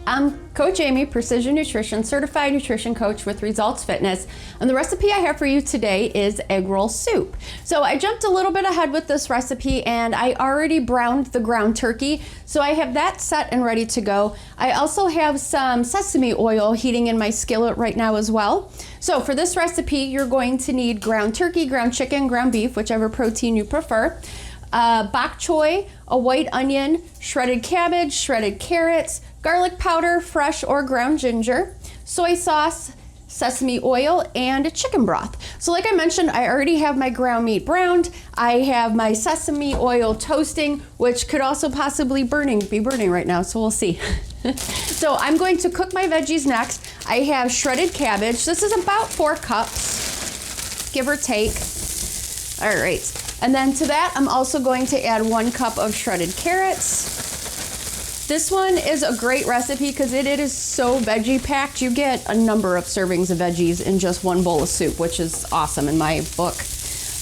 I'm Coach Amy, Precision Nutrition, Certified Nutrition Coach with Results Fitness, and the recipe I have for you today is egg roll soup. So I jumped a little bit ahead with this recipe and I already browned the ground turkey, so I have that set and ready to go. I also have some sesame oil heating in my skillet right now as well. So for this recipe, you're going to need ground turkey, ground chicken, ground beef, whichever protein you prefer, bok choy, a white onion, shredded cabbage, shredded carrots, garlic powder, fresh or ground ginger, soy sauce, sesame oil, and chicken broth. So like I mentioned, I already have my ground meat browned. I have my sesame oil toasting, which could also possibly be burning right now, so we'll see. So I'm going to cook my veggies next. I have shredded cabbage. This is about 4 cups, give or take. All right, and then to that, I'm also going to add 1 cup of shredded carrots. This one is a great recipe because it is so veggie packed. You get a number of servings of veggies in just one bowl of soup, which is awesome in my book.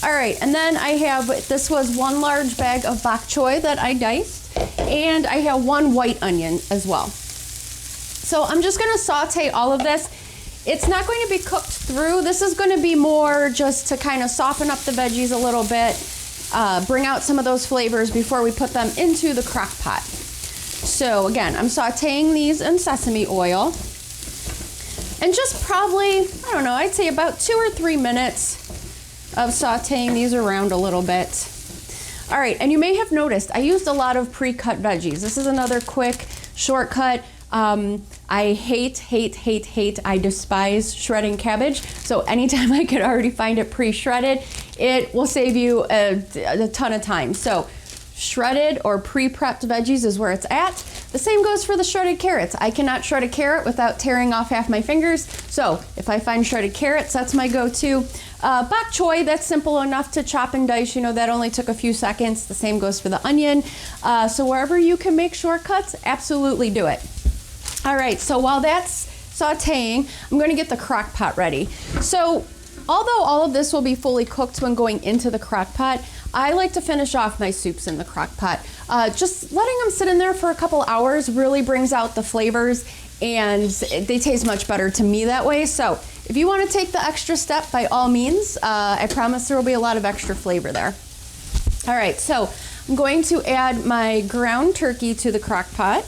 All right, and then I have, this was 1 large bag of bok choy that I diced, and I have 1 white onion as well. So I'm just gonna saute all of this. It's not going to be cooked through. This is gonna be more just to kind of soften up the veggies a little bit, bring out some of those flavors before we put them into the crock pot. So again, I'm sauteing these in sesame oil, and just probably, I don't know, I'd say about 2 or 3 minutes of sauteing these around a little bit. All right, and you may have noticed I used a lot of pre-cut veggies. This is another quick shortcut. I I despise shredding cabbage. So anytime I could already find it pre-shredded, it will save you a ton of time. So shredded or pre-prepped veggies is where it's at. The same goes for the shredded carrots. I cannot shred a carrot without tearing off half my fingers. So if I find shredded carrots, that's my go-to. Bok choy, that's simple enough to chop and dice. You know, that only took a few seconds. The same goes for the onion. So wherever you can make shortcuts, absolutely do it. All right, so while that's sauteing, I'm gonna get the crock pot ready. So although all of this will be fully cooked when going into the crock pot, I like to finish off my soups in the crock pot. Just letting them sit in there for a couple hours really brings out the flavors, and they taste much better to me that way. So if you want to take the extra step, by all means, I promise there will be a lot of extra flavor there. All right, so I'm going to add my ground turkey to the crock pot.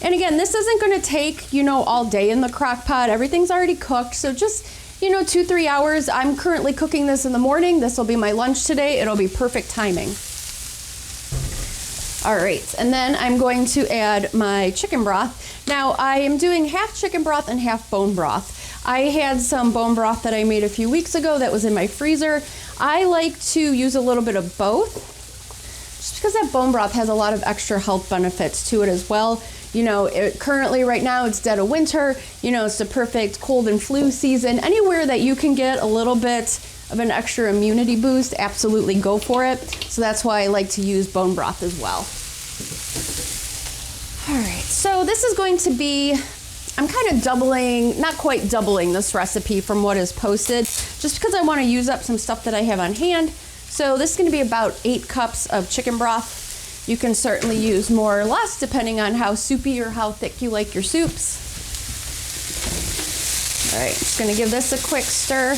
And again, this isn't going to take, you know, all day in the crock pot. Everything's already cooked, so just, you know, 2-3 hours. I'm currently cooking this in the morning. This will be my lunch today. It'll be perfect timing. All right, and then I'm going to add my chicken broth. Now, I am doing half chicken broth and half bone broth. I had some bone broth that I made a few weeks ago that was in my freezer. I like to use a little bit of both, just because that bone broth has a lot of extra health benefits to it as well. You know, currently right now it's dead of winter. You know, it's the perfect cold and flu season. Anywhere that you can get a little bit of an extra immunity boost, absolutely go for it. So that's why I like to use bone broth as well. All right, so this is going to be, I'm kind of doubling, not quite doubling this recipe from what is posted, just because I want to use up some stuff that I have on hand. So this is going to be about 8 cups of chicken broth. You can certainly use more or less depending on how soupy or how thick you like your soups. All right, just gonna give this a quick stir.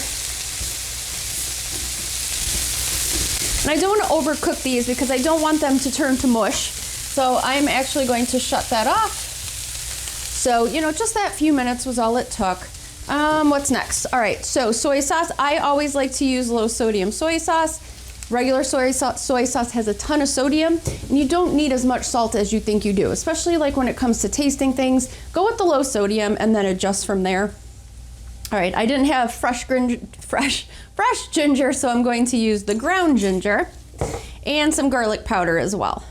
And I don't want to overcook these because I don't want them to turn to mush. So I'm actually going to shut that off. So, you know, just that few minutes was all it took. What's next? All right, so soy sauce. I always like to use low sodium soy sauce. Regular soy sauce has a ton of sodium, and you don't need as much salt as you think you do, especially like when it comes to tasting things. Go with the low sodium and then adjust from there. All right, I didn't have fresh ginger, so I'm going to use the ground ginger and some garlic powder as well.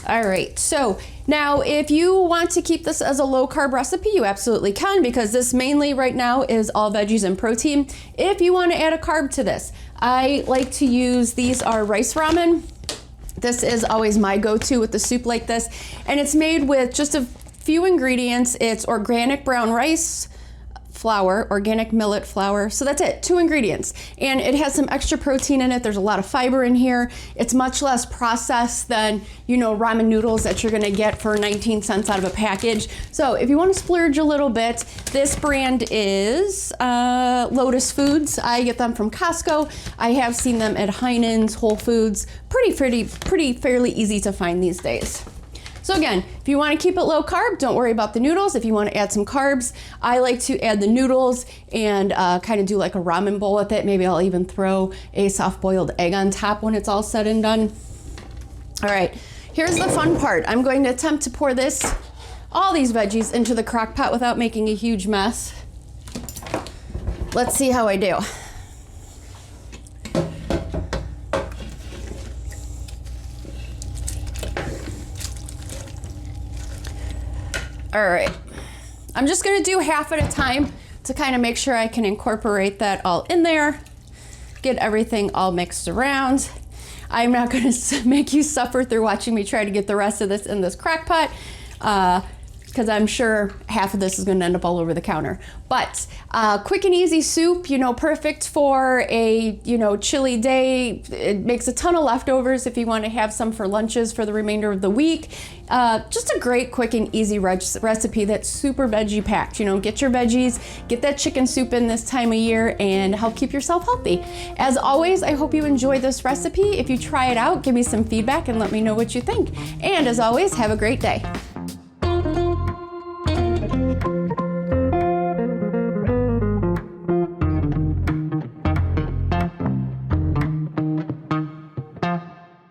All right, so now if you want to keep this as a low carb recipe, you absolutely can, because this mainly right now is all veggies and protein. If you want to add a carb to this, I like to use, these are rice ramen. This is always my go-to with the soup like this, and it's made with just a few ingredients. It's organic brown rice, flour, organic millet flour. So that's it, 2 ingredients. And it has some extra protein in it. There's a lot of fiber in here. It's much less processed than, you know, ramen noodles that you're gonna get for 19 cents out of a package. So if you wanna splurge a little bit, this brand is Lotus Foods. I get them from Costco. I have seen them at Heinen's, Whole Foods. Pretty fairly easy to find these days. So again, if you want to keep it low carb, don't worry about the noodles. If you want to add some carbs, I like to add the noodles and kind of do like a ramen bowl with it. Maybe I'll even throw a soft boiled egg on top when it's all said and done. All right, here's the fun part. I'm going to attempt to pour all these veggies into the crock pot without making a huge mess. Let's see how I do. All right, I'm just gonna do half at a time to kind of make sure I can incorporate that all in there, get everything all mixed around. I'm not gonna make you suffer through watching me try to get the rest of this in this crock pot, because I'm sure half of this is gonna end up all over the counter. But quick and easy soup, you know, perfect for a, you know, chilly day. It makes a ton of leftovers if you want to have some for lunches for the remainder of the week. Just a great quick and easy recipe that's super veggie packed. You know, get your veggies, get that chicken soup in this time of year and help keep yourself healthy. As always, I hope you enjoy this recipe. If you try it out, give me some feedback and let me know what you think. And as always, have a great day.